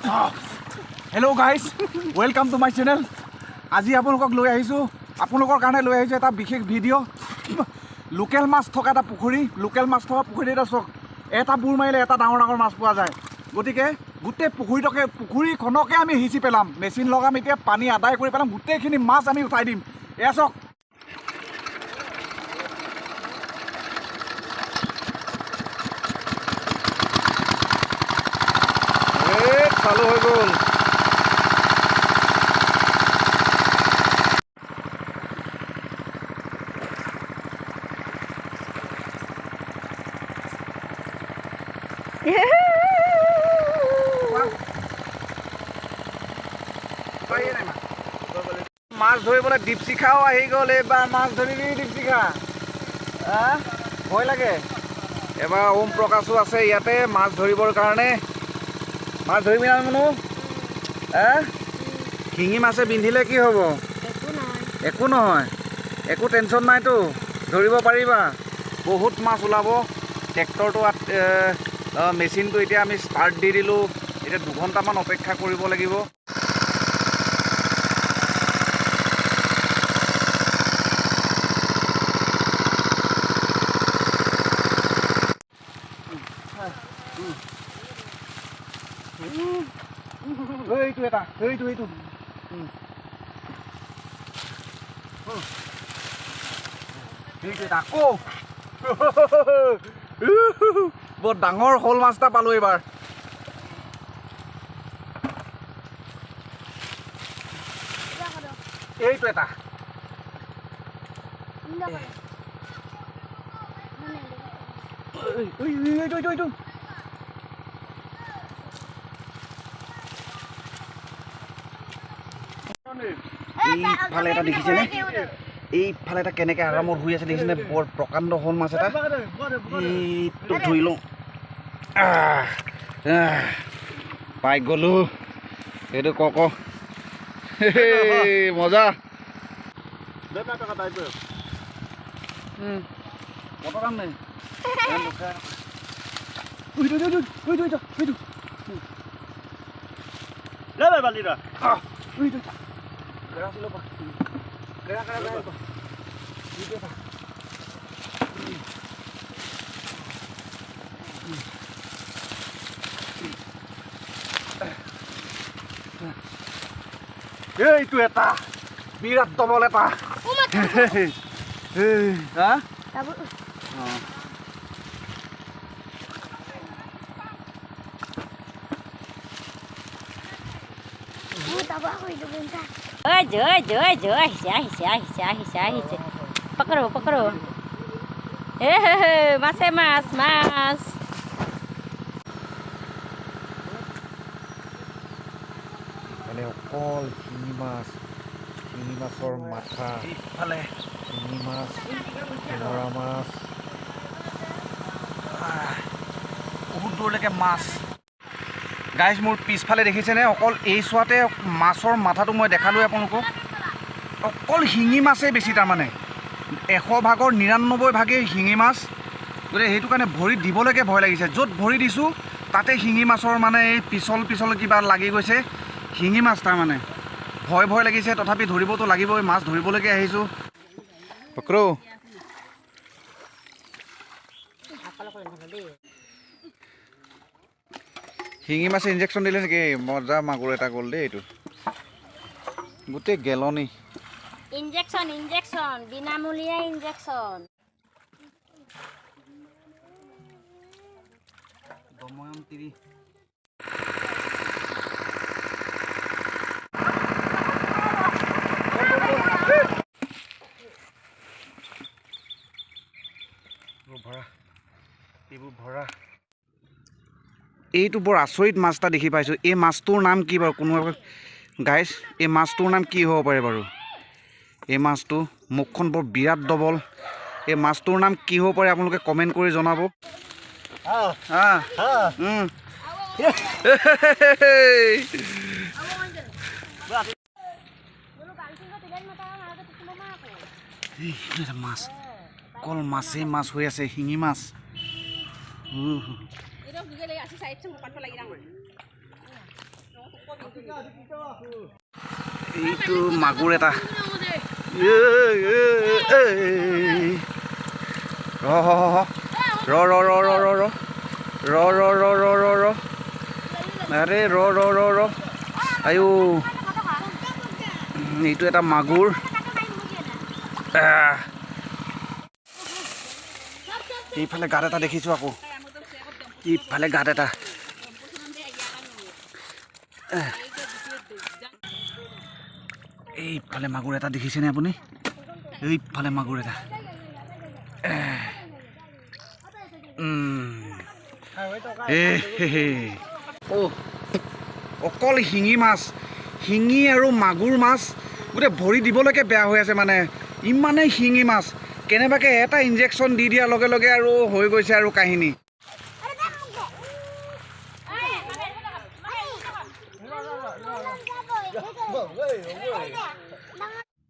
Hello guys, welcome to my channel. আজি আপোনালোকক লৈ আহিছো আপোনালোকৰ কাৰণে লৈ আহিছো এটা বিশেষ ভিডিঅ' লোকেল মাছ থকা এটা পুখুৰী লোকেল মাছ থকা পুখুৰী এটা চক এটা বুৰ মাৰিলে এটা ডাঙৰ ডাঙৰ মাছ পোৱা যায় গতিকে গোটেই পুখুৰীখনকে আমি হিচি পেলাম মেচিন লগাম এতিয়া পানী আদায় কৰি পেলাম গোটেইখিনি মাছ আমি উঠাই দিম এয়া চক চালু হৈ গ'ল মাছ ধৰিবলৈ দীপশিখাও আহি গ'ল এইবাৰ মাছ ধৰিবি দীপশিখা ভয় লাগে এবাৰ ওম প্ৰকাশো আছে ইয়াতে মাছ ধৰিবৰ কাৰণে মাছ ধৰিবি না মনো শিঙি মাছে বিন্ধিলে কি হ'ব একো নহয় একো টেনশ্যন নাইতো ধৰিব পাৰিবা বহুত মাছ ওলাব ট্ৰেক্টৰটো মেচিনটো এতিয়া আমি ষ্টাৰ্ট দি দিলোঁ এতিয়া 2 ঘণ্টামান অপেক্ষা কৰিব লাগিব এইটো এটা এইটো এটা আকৌ বৰ ডাঙৰ শ'ল মাছ এটা পালোঁ এইবাৰ এইটো এটা এইটো এইফালে এটা দেখিছেনে এইফালে এটা কেনেকৈ আৰামত শুই আছে দেখিছেনে বৰ প্ৰকাণ্ড শ'ল মাছ এটা এইটো ধৰি লওঁ পাই গ'লোঁ সেইটো ক মজা মটৰ নাই এইটো এটা বিৰাট ডবল এটা Pekero. Mas. মানে অকল শিঙি মাছৰ মাথা শিঙি মাছ শিঙৰা মাছ বহুত দূৰলৈকে মাছ গাইজ মোৰ পিছফালে দেখিছেনে অকল এই চোৱাতে মাছৰ মাথাটো মই দেখালোঁ আপোনালোকক অকল শিঙি মাছেই বেছি তাৰমানে 100 ভাগৰ 99 ভাগেই শিঙি মাছ গতিকে সেইটো কাৰণে ভৰিত দিবলৈকে ভয় লাগিছে য'ত ভৰি দিছোঁ তাতে শিঙি মাছৰ মানে এই পিছল কিবা লাগি গৈছে শিঙি মাছ তাৰমানে ভয় লাগিছে তথাপি ধৰিবতো লাগিবই মাছ ধৰিবলৈকে আহিছোঁ পকৰো শিঙি মাছে ইনজেকশ্যন দিলে নেকি মজা মাগুৰ এটা গ'ল দেই এইটো গোটেই গেলনি Injection, বিনামূলীয়া injection. দময়ম তিৰি ভৰা এইটো বৰ আচৰিত মাছ এটা দেখি পাইছোঁ এই মাছটোৰ নাম কি বাৰু কোনোবা গাইজ এই মাছটোৰ নাম কি হ'ব পাৰে বাৰু এই মাছটো মুখখন বৰ বিৰাট ডবল এই মাছটোৰ নাম কি হ'ব পাৰে আপোনালোকে কমেণ্ট কৰি জনাব মাছ অকল মাছেই মাছ হৈ আছে শিঙি মাছ এইটো মাগুৰ এটা ৰ ৰ ৰ ৰ ৰ ৰ ৰ ৰ ৰ ৰ ৰ ৰ আৰে ৰ ৰ ৰ ৰ আয়ো এইটো এটা মাগুৰ এইফালে গাঁত এটা দেখিছোঁ আকৌ এইফালে গাঁত এটা এইফালে মাগুৰ এটা দেখিছেনে আপুনি এইফালে মাগুৰ এটা অকল শিঙি মাছ শিঙি আৰু মাগুৰ মাছ গোটেই ভৰি দিবলৈকে বেয়া হৈ আছে মানে ইমানেই শিঙি মাছ কেনেবাকৈ এটা ইনজেকশ্যন দি দিয়াৰ লগে লগে আৰু হৈ গৈছে আৰু কাহিনী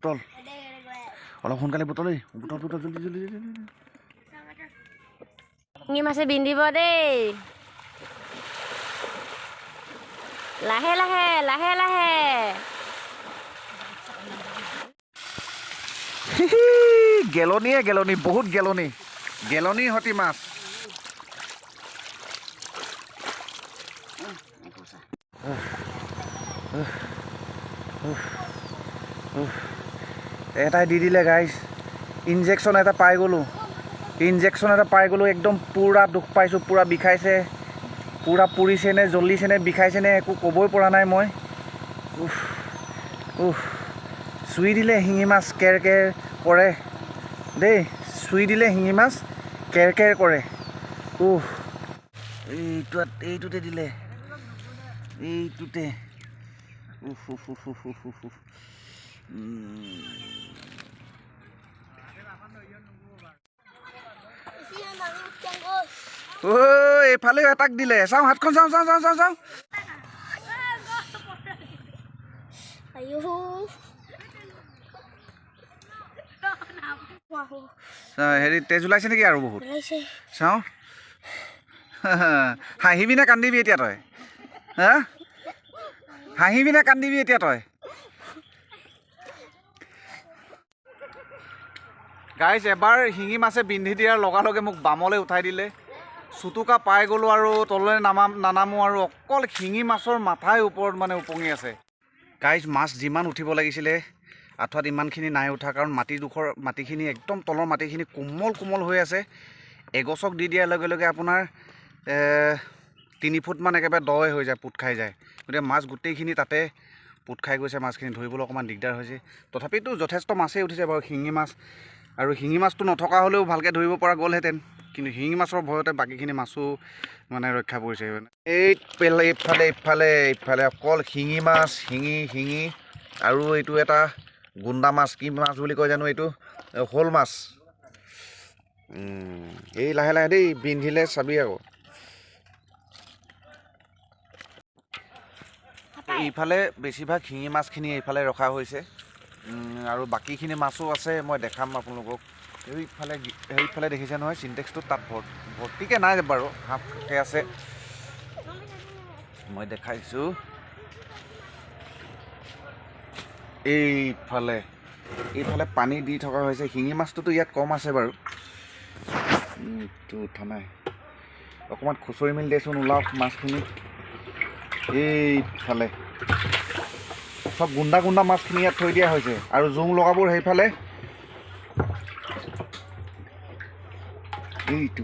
বুটল অলপ সোনকালে বুটলেই বুটল বুটল জলদি জলদি শিঙি মাছে বিন্ধিব দেই লাহে লাহে লাহে লাহে গেলনিয়ে গেলনি বহুত গেলনি গেলনিৰ সতি মাছ এটাই দি দিলে গাইজ ইনজেকশ্যন এটা পাই গ'লোঁ একদম পূৰা দুখ পাইছোঁ পূৰা বিষাইছে পূৰা পুৰিছেনে জ্বলিছেনে বিষাইছেনে একো ক'বই পৰা নাই মই চুই দিলে শিঙি মাছ কেৰ কেৰ কৰে দেই চুই দিলে শিঙি মাছ কেৰ কেৰ কৰে এইটোতে দিলে এইটোতে এইফালেও এটাক দিলে চাওঁ হাতখন চাওঁ চাওঁ চাওঁ চাওঁ চাওঁ হেৰি তেজ ওলাইছে নেকি আৰু বহুত চাওঁ হাঁহিবি নে কান্দিবি এতিয়া তই হা হাঁহিবি নে কান্দিবি এতিয়া তই গাইজ এবাৰ শিঙি মাছে বিন্ধি দিয়াৰ লগালগে মোক বামলৈ উঠাই দিলে চুটুকা পাই গ'লোঁ আৰু তললৈ নানামো আৰু অকল শিঙি মাছৰ মাথাই ওপৰত মানে উপঙি আছে গাইজ মাছ যিমান উঠিব লাগিছিলে আঁঠুৱাত ইমানখিনি নাই উঠা কাৰণ মাটিখিনি একদম তলৰ মাটিখিনি কোমল কোমল হৈ আছে এগছক দি দিয়াৰ লগে লগে আপোনাৰ 3 ফুটমান একেবাৰে দই হৈ যায় পুট খাই যায় গতিকে মাছ গোটেইখিনি তাতে পুট খাই গৈছে মাছখিনি ধৰিবলৈ অকণমান দিগদাৰ হৈছে তথাপিতো যথেষ্ট মাছেই উঠিছে বাৰু শিঙি মাছ আৰু শিঙি মাছটো নথকা হ'লেও ভালকৈ ধৰিব পৰা গ'লহেঁতেন কিন্তু শিঙি মাছৰ ভয়তে বাকীখিনি মাছো মানে ৰক্ষা পৰিছে এইফালে অকল শিঙি মাছ শিঙি আৰু এইটো এটা গুণ্ডা মাছ কি মাছ বুলি কয় জানো এইটো শ'ল মাছ এই লাহে লাহে দেই বিন্ধিলে চাবি আকৌ এইফালে বেছিভাগ শিঙি মাছখিনি এইফালে ৰখা হৈছে আৰু বাকীখিনি মাছো আছে মই দেখাম আপোনালোকক সেইফালে দেখিছে নহয় চিনটেক্সটো তাত ভৰ্তিকৈ নাই বাৰু হাফকৈ আছে মই দেখাইছোঁ এইফালে পানী দি থকা হৈছে শিঙি মাছটোতো ইয়াত কম আছে বাৰু এইটো উঠা নাই অকণমান খুচৰি মেলি দেচোন ওলাওক মাছখিনি এইফালে সব গুণ্ডা গুণ্ডা মাছখিনি ইয়াত থৈ দিয়া হৈছে আৰু জোং লগাবোৰ সেইফালে এইটো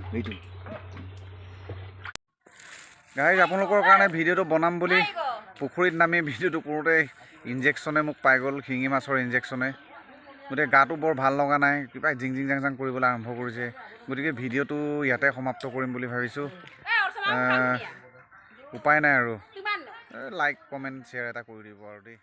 গাইজ আপোনালোকৰ কাৰণে ভিডিঅ'টো বনাম বুলি পুখুৰীত নামি ভিডিঅ'টো কৰোঁতে ইনজেকশ্যনে মোক পাই গ'ল শিঙি মাছৰ ইনজেকশ্যনে গতিকে গাটো বৰ ভাল লগা নাই কিবা জিং জাং কৰিবলৈ আৰম্ভ কৰিছে গতিকে ভিডিঅ'টো ইয়াতে সমাপ্ত কৰিম বুলি ভাবিছোঁ উপায় নাই আৰু লাইক কমেণ্ট শ্বেয়াৰ এটা কৰি দিব আৰু দেই